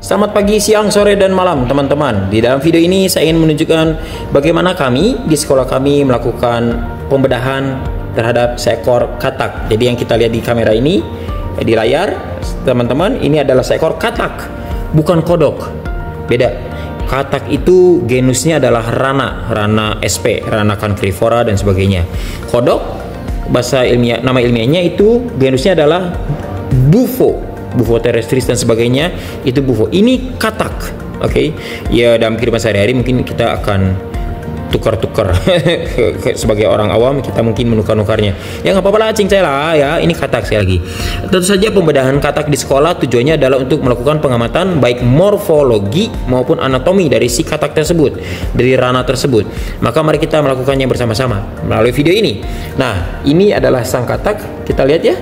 Selamat pagi, siang, sore, dan malam teman-teman. Di dalam video ini saya ingin menunjukkan bagaimana kami di sekolah kami melakukan pembedahan terhadap seekor katak. Jadi yang kita lihat di kamera ini, di layar teman-teman, ini adalah seekor katak, bukan kodok. Beda. Katak itu genusnya adalah rana SP, rana cancrifora dan sebagainya. Kodok, bahasa ilmiah, nama ilmiahnya itu genusnya adalah Bufo terrestris dan sebagainya, itu bufo. Ini katak, oke? Ya dalam kehidupan sehari-hari mungkin kita akan tukar-tukar sebagai orang awam, kita mungkin menukar-nukarnya. Ya nggak apa-apa lah, cincai lah ya. Ini katak sekali lagi. Tentu saja pembedahan katak di sekolah tujuannya adalah untuk melakukan pengamatan baik morfologi maupun anatomi dari si katak tersebut, dari rana tersebut. Maka mari kita melakukannya bersama-sama melalui video ini. Nah, ini adalah sang katak. Kita lihat ya.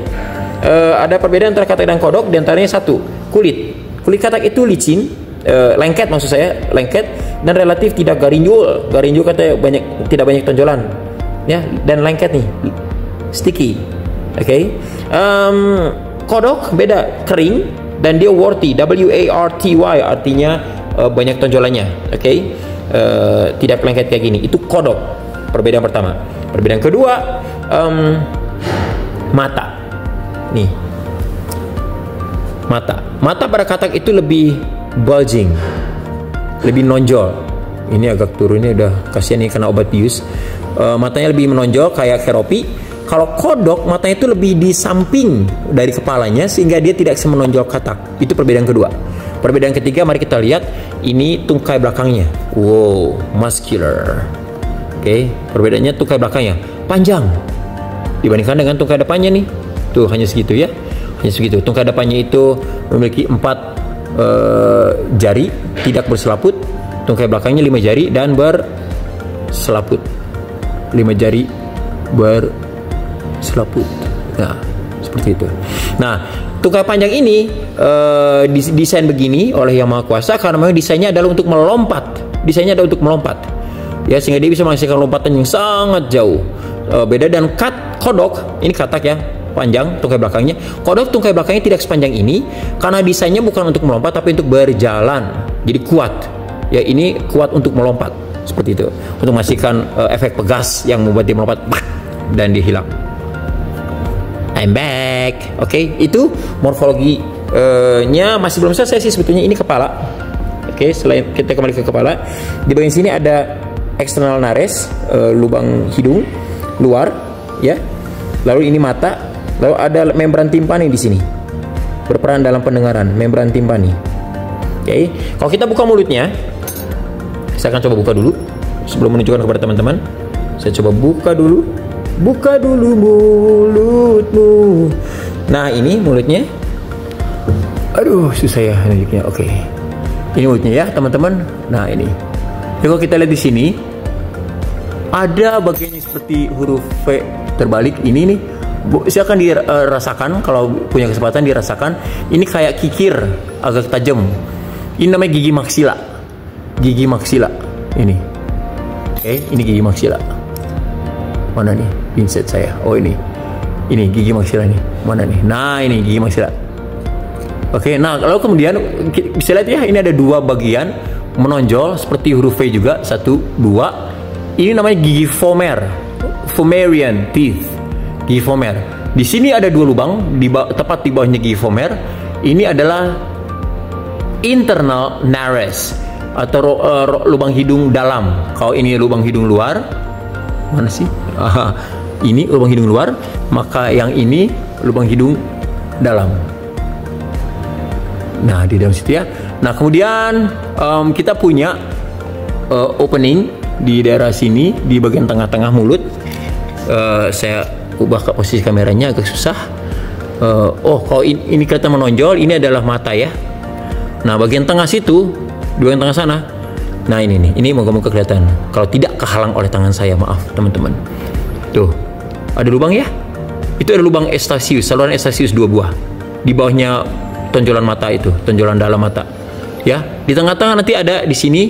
Ada perbedaan antara katak dan kodok, diantaranya satu, kulit katak itu licin, lengket maksud saya, lengket dan relatif tidak garinjul katanya tidak banyak tonjolan ya, dan lengket nih, sticky, oke. Kodok beda, kering dan dia warty, warty, artinya banyak tonjolannya, oke. Tidak lengket kayak gini, itu kodok. Perbedaan pertama. Perbedaan kedua, mata. Nih, mata pada katak itu lebih bulging, lebih menonjol. Ini agak turunnya udah kasihan nih karena obat bius. Matanya lebih menonjol kayak keropi. Kalau kodok matanya itu lebih di samping dari kepalanya sehingga dia tidak semenonjol katak. Itu perbedaan kedua. Perbedaan ketiga, mari kita lihat. Ini tungkai belakangnya. Wow, muscular. Oke, perbedaannya tungkai belakangnya panjang dibandingkan dengan tungkai depannya nih. Tuh hanya segitu ya, hanya segitu. Tungkai depannya itu memiliki 4 jari tidak berselaput, tungkai belakangnya 5 jari dan berselaput. 5 jari berselaput. Nah, seperti itu. Nah, tungkai panjang ini desain begini oleh Yang Maha Kuasa karena memang desainnya adalah untuk melompat. Desainnya adalah untuk melompat. Ya, sehingga dia bisa menghasilkan lompatan yang sangat jauh. Beda dan kodok, ini katak ya, panjang tungkai belakangnya. Kodok tungkai belakangnya tidak sepanjang ini karena desainnya bukan untuk melompat tapi untuk berjalan. Jadi kuat. Ya, ini kuat untuk melompat seperti itu. Untuk menghasilkan efek pegas yang membuat dia melompat dan dia hilang. I'm back. Oke, itu morfologinya masih belum selesai sih sebetulnya. Ini kepala. Oke, selain kita kembali ke kepala, di bagian sini ada external nares, lubang hidung luar, ya. Lalu ini mata. Lalu ada membran timpani di sini, berperan dalam pendengaran, membran timpani. Oke, kalau kita buka mulutnya, saya akan coba buka dulu sebelum menunjukkan kepada teman-teman. Saya coba buka dulu mulutmu. Nah, ini mulutnya. Aduh, susah ya nunjuknya. Oke, ini mulutnya ya teman-teman. Nah, ini. Jadi kalau kita lihat di sini, ada bagian yang seperti huruf V terbalik. Ini nih. Silakan dirasakan kalau punya kesempatan dirasakan. Ini kayak kikir agak tajam. Ini namanya gigi maksila. Gigi maksila ini. Oke, ini gigi maksila. Mana nih pinset saya? Oh ini gigi maksila nih. Mana nih? Nah ini gigi maksila. Oke, nah lalu kemudian bisa lihat ya, ini ada 2 bagian menonjol seperti huruf V juga. 1, 2. Ini namanya gigi vomer, Fomerian teeth. Gigi vomer. Di sini ada 2 lubang, tepat di bawahnya gigi vomer. Ini adalah internal nares atau lubang hidung dalam. Kalau ini lubang hidung luar, mana sih? Ini lubang hidung luar, maka yang ini lubang hidung dalam. Nah, di dalam situ ya. Nah, kemudian kita punya opening di daerah sini di bagian tengah-tengah mulut. Saya ubah ke posisi kameranya agak susah. Kalau ini kelihatan menonjol, ini adalah mata ya. Nah, bagian tengah situ, di bagian tengah sana. Nah, ini nih, ini moga-moga kelihatan. Kalau tidak kehalang oleh tangan saya, maaf teman-teman. Tuh, ada lubang ya. Itu ada lubang Eustachius, saluran Eustachius 2 buah. Di bawahnya tonjolan mata itu, tonjolan dalam mata. Ya, di tengah-tengah nanti ada di sini.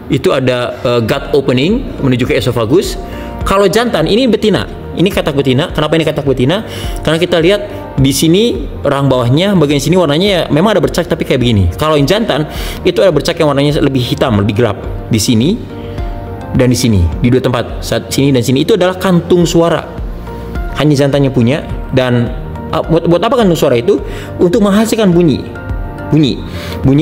Itu ada gut opening menuju ke esophagus. Kalau jantan, ini betina. Ini katak betina. Kenapa ini katak betina? Karena kita lihat di sini rahang bawahnya, bagian sini warnanya ya memang ada bercak tapi kayak begini. Kalau yang jantan itu ada bercak yang warnanya lebih hitam, lebih gelap di sini dan di sini, di dua tempat, saat sini dan sini. Itu adalah kantung suara, hanya jantannya punya. Dan buat apa kantung suara itu? Untuk menghasilkan bunyi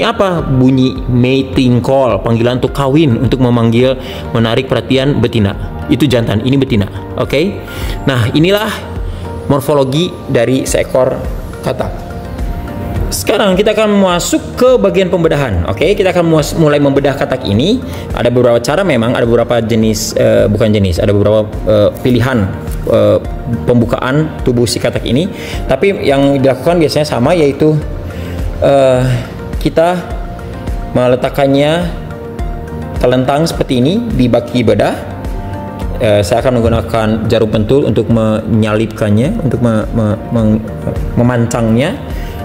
apa? Bunyi mating call, panggilan untuk kawin, untuk memanggil, menarik perhatian betina. Itu jantan, ini betina. Oke. Nah, inilah morfologi dari seekor katak. Sekarang kita akan masuk ke bagian pembedahan. Oke, kita akan mulai membedah katak ini. Ada beberapa cara, memang ada beberapa jenis, ada beberapa pilihan pembukaan tubuh si katak ini. Tapi yang dilakukan biasanya sama, yaitu kita meletakkannya telentang seperti ini di baki bedah. Saya akan menggunakan jarum pentul untuk menyalipkannya, untuk memancangnya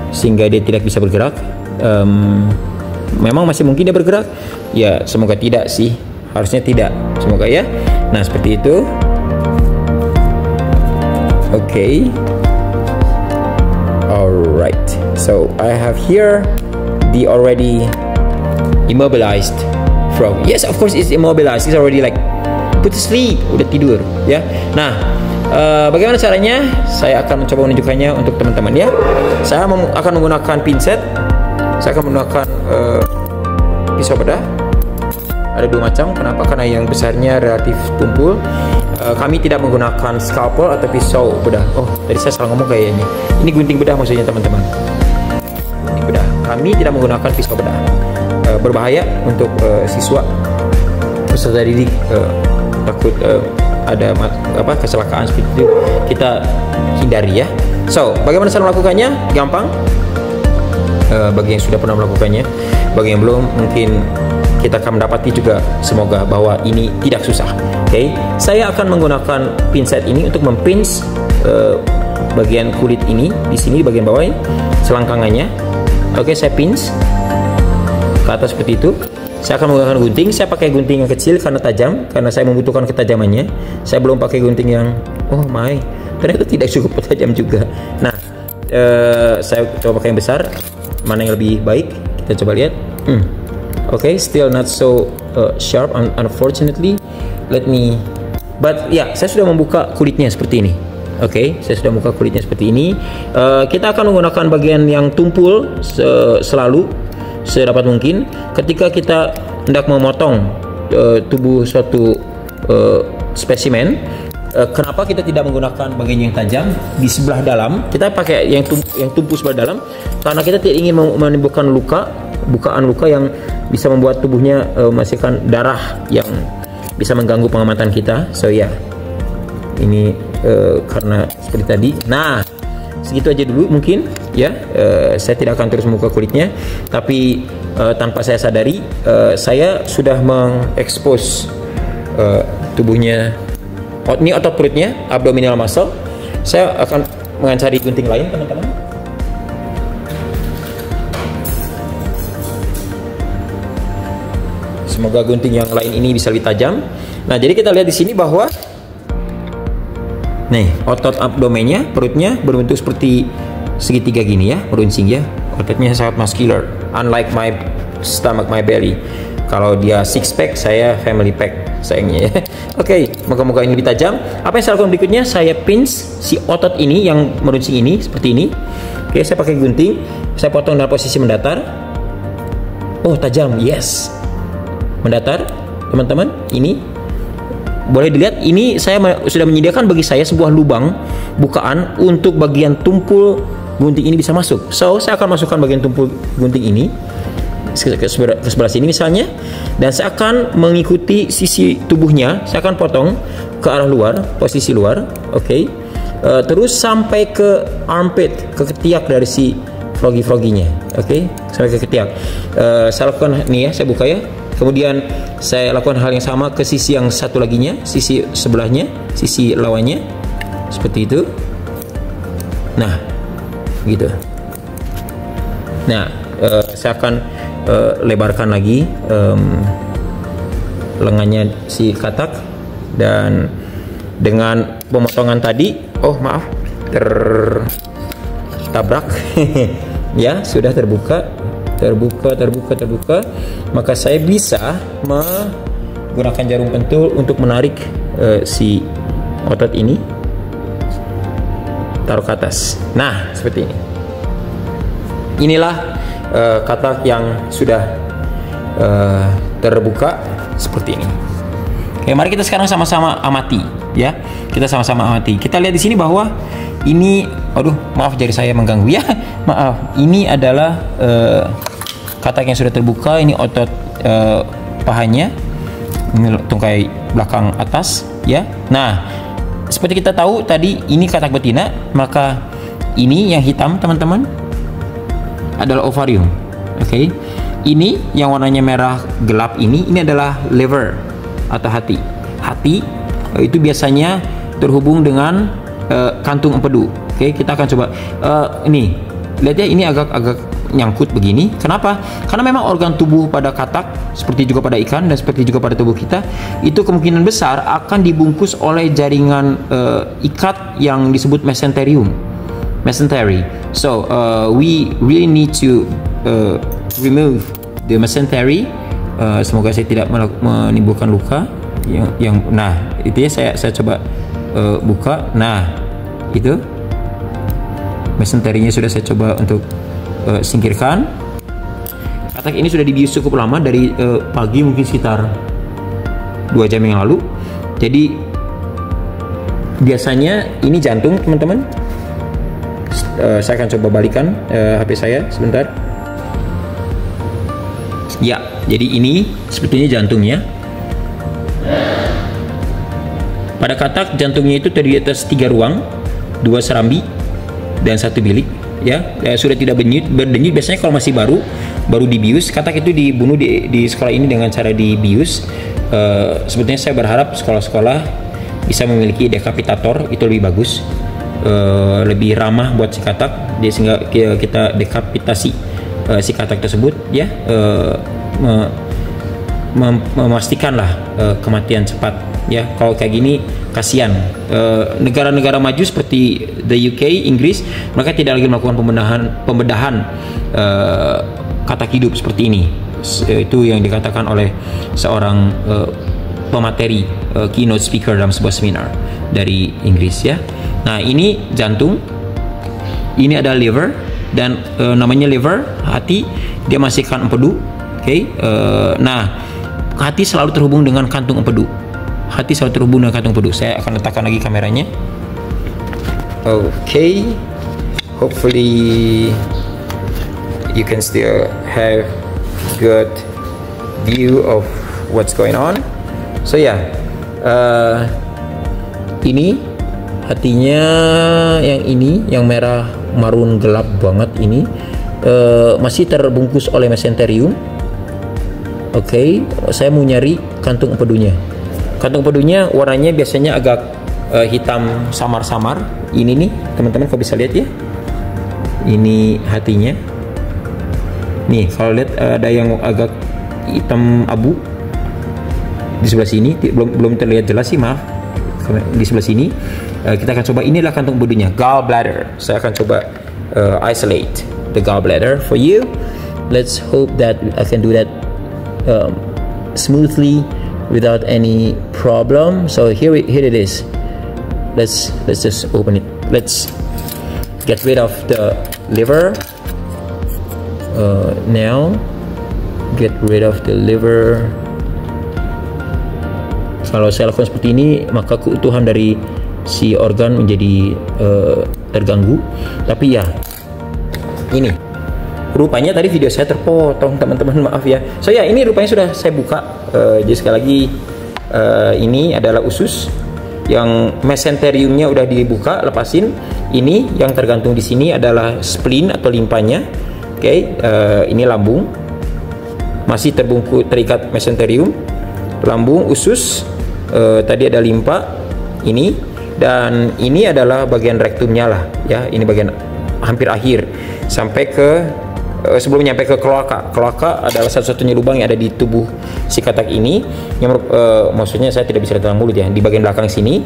sehingga dia tidak bisa bergerak. Memang masih mungkin dia bergerak? Ya, semoga tidak sih. Harusnya tidak. Semoga ya. Nah, seperti itu. Oke. Alright, so I have here the already immobilized frog. Yes, of course it's immobilized. It's already like put to sleep, udah tidur ya. Nah, bagaimana caranya? Saya akan mencoba menunjukkannya untuk teman-teman ya. Saya akan menggunakan pinset. Saya akan menggunakan pisau bedah. Ada dua macam. Kenapa? Karena yang besarnya relatif tumpul. Kami tidak menggunakan scalpel atau pisau bedah. Oh, tadi saya salah ngomong kayaknya. Ini gunting bedah maksudnya, teman-teman. Gunting bedah. Kami tidak menggunakan pisau bedah. Berbahaya untuk siswa, peserta didik. Takut ada kecelakaan seperti itu. Kita hindari ya. So, bagaimana cara melakukannya? Gampang. Bagi yang sudah pernah melakukannya, bagi yang belum, mungkin kita akan mendapati juga, semoga, bahwa ini tidak susah. Oke, saya akan menggunakan pinset ini untuk mempinch bagian kulit ini di sini, bagian bawah ini, selangkangannya. Oke, saya pinch ke atas seperti itu. Saya akan menggunakan gunting. Saya pakai gunting yang kecil karena tajam, karena saya membutuhkan ketajamannya. Saya belum pakai gunting yang ternyata tidak cukup tajam juga. Nah, saya coba pakai yang besar. Mana yang lebih baik? Kita coba lihat. Okay, still not so sharp, unfortunately. But ya, saya sudah membuka kulitnya seperti ini. Oke, saya sudah membuka kulitnya seperti ini. Kita akan menggunakan bagian yang tumpul selalu sedapat mungkin. Ketika kita hendak memotong tubuh suatu spesimen, kenapa kita tidak menggunakan bagian yang tajam di sebelah dalam? Kita pakai yang tumpu sebelah dalam karena kita tidak ingin menimbulkan bukaan luka yang bisa membuat tubuhnya menghasilkan darah yang bisa mengganggu pengamatan kita. So ya, ini karena seperti tadi. Nah, segitu aja dulu mungkin ya. Saya tidak akan terus membuka kulitnya, tapi tanpa saya sadari saya sudah mengekspos tubuhnya. Ini otot perutnya, abdominal muscle. Saya akan mencari gunting lain, teman-teman. Semoga gunting yang lain ini bisa lebih tajam. Nah, jadi kita lihat di sini bahwa nih, otot abdomennya, perutnya berbentuk seperti segitiga gini ya, meruncing ya. Ototnya sangat muscular, unlike my stomach, my belly. Kalau dia six pack, saya family pack sayangnya ya. Oke, moga-moga ini lebih tajam. Apa yang saya lakukan berikutnya? Saya pinch si otot ini yang meruncing ini seperti ini. Oke, saya pakai gunting, saya potong dalam posisi mendatar. Oh, tajam, yes. Mendatar, teman-teman. Ini boleh dilihat, ini saya sudah menyediakan bagi saya sebuah lubang bukaan untuk bagian tumpul gunting ini bisa masuk. So, saya akan masukkan bagian tumpul gunting ini ke sebelah sini misalnya, dan saya akan mengikuti sisi tubuhnya. Saya akan potong ke arah luar, posisi luar. Oke. Terus sampai ke armpit, ke ketiak dari si froggy-froggynya. Oke, sampai ke ketiak. Saya lakukan nih ya, saya buka ya. Kemudian saya lakukan hal yang sama ke sisi yang satu laginya, sisi sebelahnya, sisi lawannya, seperti itu. Nah, gitu. Nah, saya akan lebarkan lagi lengannya si katak, dan dengan pemotongan tadi, oh maaf, tertabrak. Ya, sudah terbuka, maka saya bisa menggunakan jarum pentul untuk menarik si otot ini, taruh ke atas. Nah, seperti ini. Inilah katak yang sudah terbuka seperti ini. Oke, mari kita sekarang sama-sama amati, ya. Kita sama-sama amati. Kita lihat di sini bahwa ini, aduh, maaf jari saya mengganggu ya. Maaf, ini adalah katak yang sudah terbuka. Ini otot pahanya, ini tungkai belakang atas, ya. Nah, seperti kita tahu tadi ini katak betina, maka ini yang hitam teman-teman adalah ovarium. Oke. Ini yang warnanya merah gelap ini adalah liver atau hati. Hati itu biasanya terhubung dengan kantung empedu. Oke, kita akan coba ini. Lihat ya, ini agak nyangkut begini. Kenapa? Karena memang organ tubuh pada katak, seperti juga pada ikan dan seperti juga pada tubuh kita, itu kemungkinan besar akan dibungkus oleh jaringan ikat yang disebut mesentery. So we really need to remove the mesentery. Semoga saya tidak menimbulkan luka. Nah, itu ya, saya coba buka. Nah, itu mesenterinya sudah saya coba untuk singkirkan. Katak ini sudah dibius cukup lama, dari pagi, mungkin sekitar 2 jam yang lalu. Jadi biasanya ini jantung teman-teman. Saya akan coba balikan HP saya sebentar. Ya, jadi ini sebetulnya jantungnya. Pada katak jantungnya itu terdiri atas 3 ruang, 2 serambi dan 1 bilik, ya. Sudah tidak berdenyut. Biasanya kalau masih baru dibius. Katak itu dibunuh di sekolah ini dengan cara dibius. Sebetulnya saya berharap sekolah-sekolah bisa memiliki dekapitator, itu lebih bagus, lebih ramah buat si katak. Sehingga kita dekapitasi si katak tersebut, ya, memastikanlah kematian cepat, ya. Kalau kayak gini kasihan. Negara-negara maju seperti the UK, Inggris, mereka tidak lagi melakukan pembedahan katak hidup seperti ini. Itu yang dikatakan oleh seorang pemateri, keynote speaker dalam sebuah seminar dari Inggris, ya. Nah, ini jantung, ini ada liver, dan namanya liver, hati, dia menghasilkan empedu. Oke. Nah, hati selalu terhubung dengan kantung empedu. Hati selalu terhubung dengan kantung empedu. Saya akan letakkan lagi kameranya. Okay, hopefully you can still have good view of what's going on. So ya, ini hatinya, yang ini yang merah marun gelap banget ini masih terbungkus oleh mesenterium. Oke, saya mau nyari kantung empedunya. Kantung empedunya warnanya biasanya agak hitam samar-samar. Ini nih teman-teman, kau bisa lihat ya. Ini hatinya. Nih, kalau lihat ada yang agak hitam abu di sebelah sini. Belum terlihat jelas sih, maaf. Di sebelah sini kita akan coba. Inilah kantung empedunya, gallbladder. Saya akan coba isolate the gallbladder for you. Let's hope that I can do that smoothly without any problem. So here it is. Let's just open it. Let's get rid of the liver. Now get rid of the liver. Kalau saya lakukan seperti ini, maka keutuhan dari si organ menjadi terganggu. Tapi ya, ini rupanya tadi video saya terpotong teman-teman, maaf ya. So ya, ini rupanya sudah saya buka. Jadi sekali lagi, ini adalah usus yang mesenteriumnya udah dibuka, lepasin. Ini yang tergantung di sini adalah spleen atau limpanya. Oke, ini lambung, masih terikat mesenterium. Lambung, usus, tadi ada limpa ini, dan ini adalah bagian rektumnya lah, ya. Ini bagian hampir akhir sampai ke sebelum nyampe ke kloaka. Kloaka adalah satu-satunya lubang yang ada di tubuh si katak ini. Yang maksudnya saya tidak bisa lihat dalam mulut ya. Di bagian belakang sini,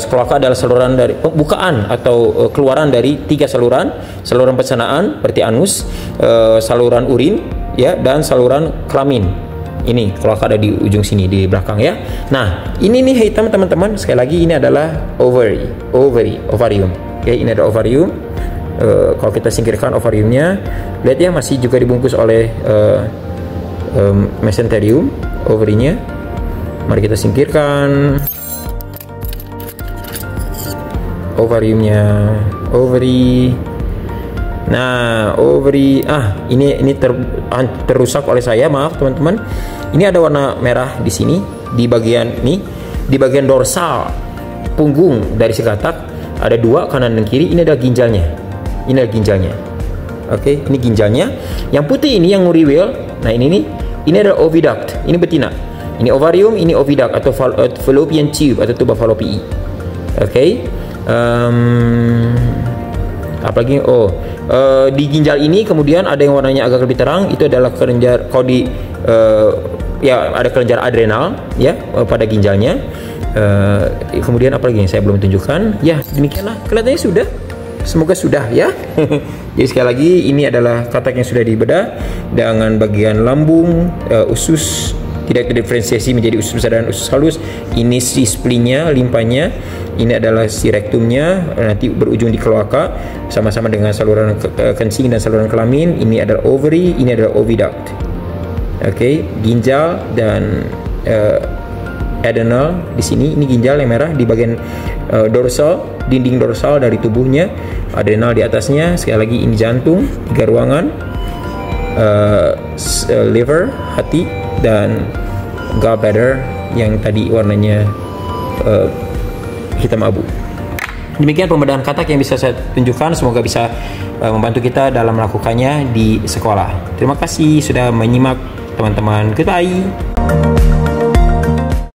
kloaka adalah saluran dari bukaan atau keluaran dari 3 saluran. Saluran pencernaan seperti anus, saluran urin ya, dan saluran kelamin. Ini kloaka ada di ujung sini di belakang ya. Nah, ini nih hitam teman-teman. Sekali lagi ini adalah ovarium. Oke, ini ada ovarium. Kalau kita singkirkan ovariumnya, lihat ya, masih juga dibungkus oleh mesenterium ovarinya. Mari kita singkirkan ovariumnya, ovary. Nah, ovary, ini terrusak oleh saya, maaf teman-teman. Ini ada warna merah di sini, di bagian dorsal punggung dari si katak. Ada 2 kanan dan kiri. Ini adalah ginjalnya. Oke, ini ginjalnya. Yang putih ini yang nguriwil. Nah, ini adalah oviduct. Ini betina. Ini ovarium, ini oviduct atau fallopian tube atau tuba fallopi. Oke. Apalagi di ginjal ini kemudian ada yang warnanya agak lebih terang. Itu adalah kelenjar ada kelenjar adrenal ya pada ginjalnya. Kemudian apa lagi yang saya belum tunjukkan? Ya, demikianlah. Kelihatannya sudah. Semoga sudah ya. Jadi sekali lagi ini adalah katak yang sudah dibedah dengan bagian lambung, usus tidak terdiferensiasi menjadi usus besar dan usus halus. Ini si spleennya, limpanya. Ini adalah si rektumnya, nanti berujung di kloaka sama-sama dengan saluran kencing dan saluran kelamin. Ini adalah ovary, ini adalah oviduct. Oke, ginjal dan adrenal di sini. Ini ginjal yang merah di bagian dorsal, dinding dorsal dari tubuhnya. Adrenal di atasnya. Sekali lagi ini jantung, 3 ruangan, liver, hati, dan gallbladder yang tadi warnanya hitam abu. Demikian pembedahan katak yang bisa saya tunjukkan. Semoga bisa membantu kita dalam melakukannya di sekolah. Terima kasih sudah menyimak teman-teman. Goodbye.